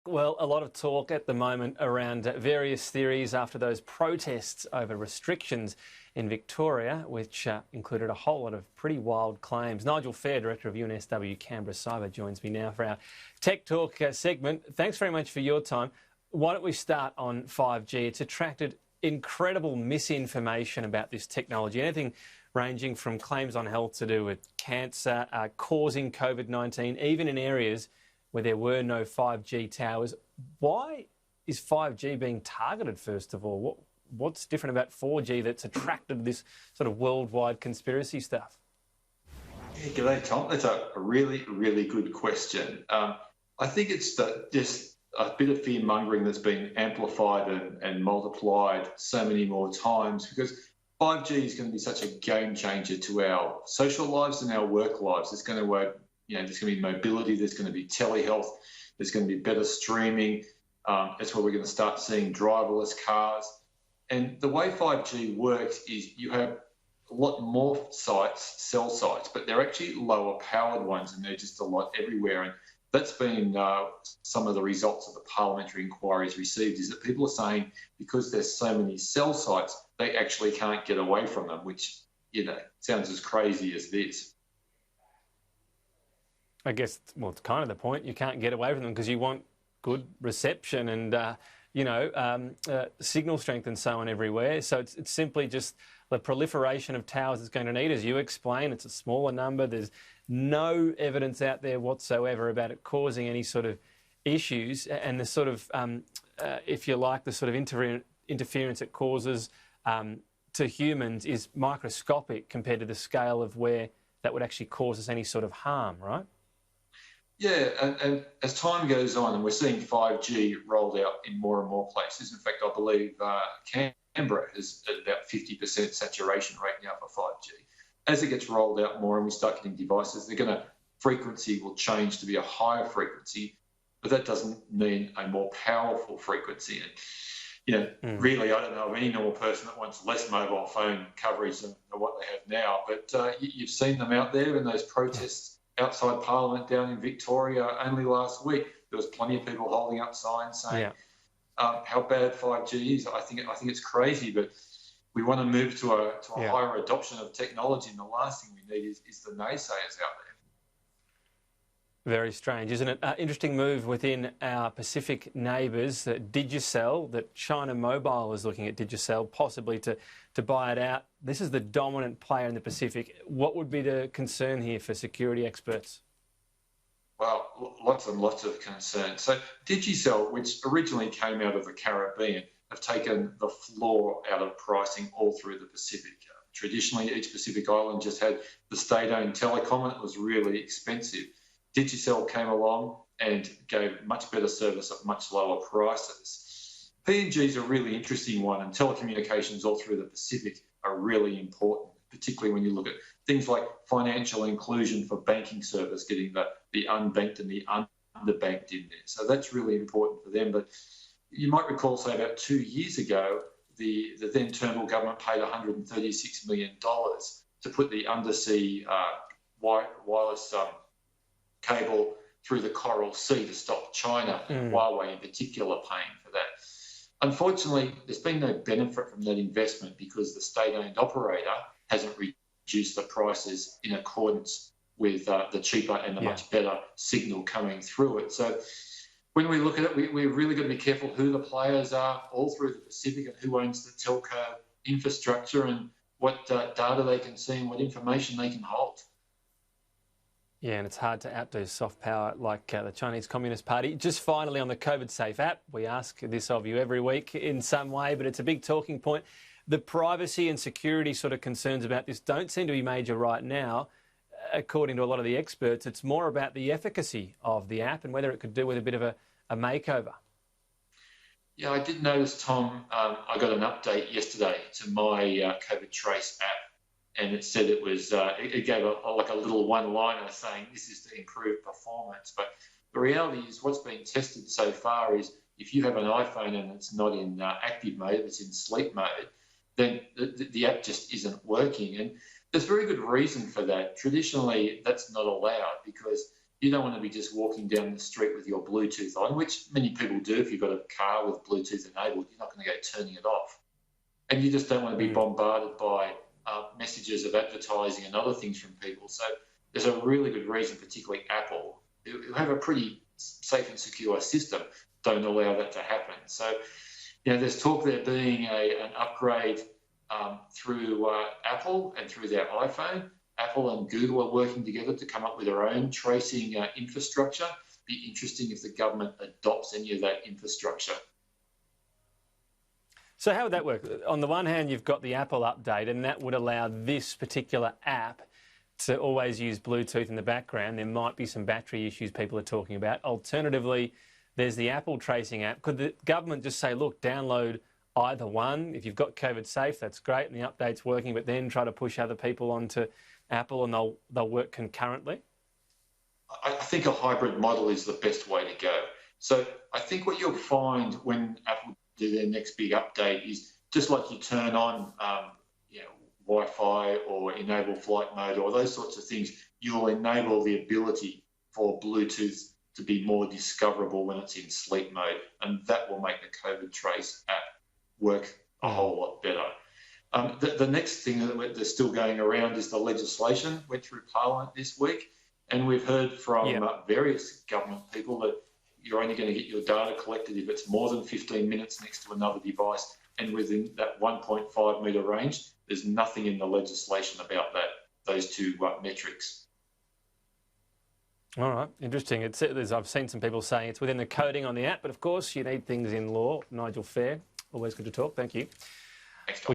Well, a lot of talk at the moment around various theories after those protests over restrictions in Victoria, which included a whole lot of pretty wild claims. Nigel Phair, Director of UNSW Canberra Cyber, joins me now for our Tech Talk segment. Thanks very much for your time. Why don't we start on 5G? It's attracted incredible misinformation about this technology, anything ranging from claims on health to do with cancer, causing COVID-19, even in areas where there were no 5G towers. Why is 5G being targeted, first of all? What's different about 4G that's attracted this sort of worldwide conspiracy stuff? Yeah, g'day, Tom. That's a really, really good question. I think it's just a bit of fear-mongering that's been amplified and multiplied so many more times, because 5G is going to be such a game changer to our social lives and our work lives. It's going to work. There's going to be mobility, there's going to be telehealth, there's going to be better streaming. That's where we're going to start seeing driverless cars. And the way 5G works is you have a lot more sites, cell sites, but they're actually lower powered ones, and they're just a lot everywhere. And that's been some of the results of the parliamentary inquiries received, is that people are saying because there's so many cell sites, they actually can't get away from them, which, sounds as crazy as this. I guess, well, it's kind of the point. You can't get away from them because you want good reception and, signal strength and so on everywhere. So it's simply just the proliferation of towers that's going to need. As you explain, it's a smaller number. There's no evidence out there whatsoever about it causing any sort of issues. And the sort of, if you like, the sort of interference it causes to humans is microscopic compared to the scale of where that would actually cause us any sort of harm, right? Yeah, and as time goes on, and we're seeing 5G rolled out in more and more places. In fact, I believe Canberra is at about 50% saturation rate now for 5G. As it gets rolled out more and we start getting devices, frequency will change to be a higher frequency, but that doesn't mean a more powerful frequency. And really, I don't know of any normal person that wants less mobile phone coverage than what they have now. But you've seen them out there in those protests outside Parliament down in Victoria only last week. There was plenty of people holding up signs saying how bad 5G is. I think it's crazy, but we want to move to a higher adoption of technology, and the last thing we need is the naysayers out there. Very strange, isn't it? Interesting move within our Pacific neighbours, Digicel, that China Mobile is looking at Digicel, possibly to buy it out. This is the dominant player in the Pacific. What would be the concern here for security experts? Well, lots and lots of concern. So Digicel, which originally came out of the Caribbean, have taken the floor out of pricing all through the Pacific. Traditionally, each Pacific island just had the state-owned telecom, and it was really expensive. Digicel came along and gave much better service at much lower prices. PNG is a really interesting one, and telecommunications all through the Pacific are really important, particularly when you look at things like financial inclusion for banking service, getting the unbanked and the underbanked in there. So that's really important for them. But you might recall, say, about 2 years ago, the then Turnbull government paid $136 million to put the undersea wireless cable through the Coral Sea to stop China, and Huawei in particular paying for that. Unfortunately, there's been no benefit from that investment because the state-owned operator hasn't reduced the prices in accordance with the cheaper and the much better signal coming through it. So when we look at it, we're really going to be careful who the players are all through the Pacific and who owns the telco infrastructure and what data they can see and what information they can hold. Yeah, and it's hard to outdo soft power like the Chinese Communist Party. Just finally on the COVID Safe app, we ask this of you every week in some way, but it's a big talking point. The privacy and security sort of concerns about this don't seem to be major right now. According to a lot of the experts, it's more about the efficacy of the app and whether it could do with a bit of a makeover. Yeah, I did notice, Tom, I got an update yesterday to my COVID Trace app. And it said it was, it gave a little one-liner saying this is to improve performance. But the reality is what's been tested so far is if you have an iPhone and it's not in active mode, it's in sleep mode, then the app just isn't working. And there's very good reason for that. Traditionally, that's not allowed because You don't want to be just walking down the street with your Bluetooth on, which many people do. If you've got a car with Bluetooth enabled, you're not going to go turning it off. And you just don't want to be bombarded by messages of advertising and other things from people. So there's a really good reason, particularly Apple, who have a pretty safe and secure system, don't allow that to happen. So, there's talk there being an upgrade through Apple and through their iPhone. Apple and Google are working together to come up with their own tracing infrastructure. Be interesting if the government adopts any of that infrastructure. So how would that work? On the one hand, you've got the Apple update, and that would allow this particular app to always use Bluetooth in the background. There might be some battery issues people are talking about. Alternatively, there's the Apple tracing app. Could the government just say, look, download either one? If you've got COVID safe, that's great, and the update's working, but then try to push other people onto Apple and they'll work concurrently? I think a hybrid model is the best way to go. So I think what you'll find when Apple do their next big update is just like you turn on Wi-Fi or enable flight mode or those sorts of things, you'll enable the ability for Bluetooth to be more discoverable when it's in sleep mode, and that will make the COVID Trace app work a whole lot better. The next thing that's still going around is the legislation went through Parliament this week, and we've heard from various government people that you're only going to get your data collected if it's more than 15 minutes next to another device, and within that 1.5 metre range. There's nothing in the legislation about those two metrics. All right, interesting. I've seen some people saying it's within the coding on the app, but of course you need things in law. Nigel Phair, always good to talk. Thank you. Thanks, Tom.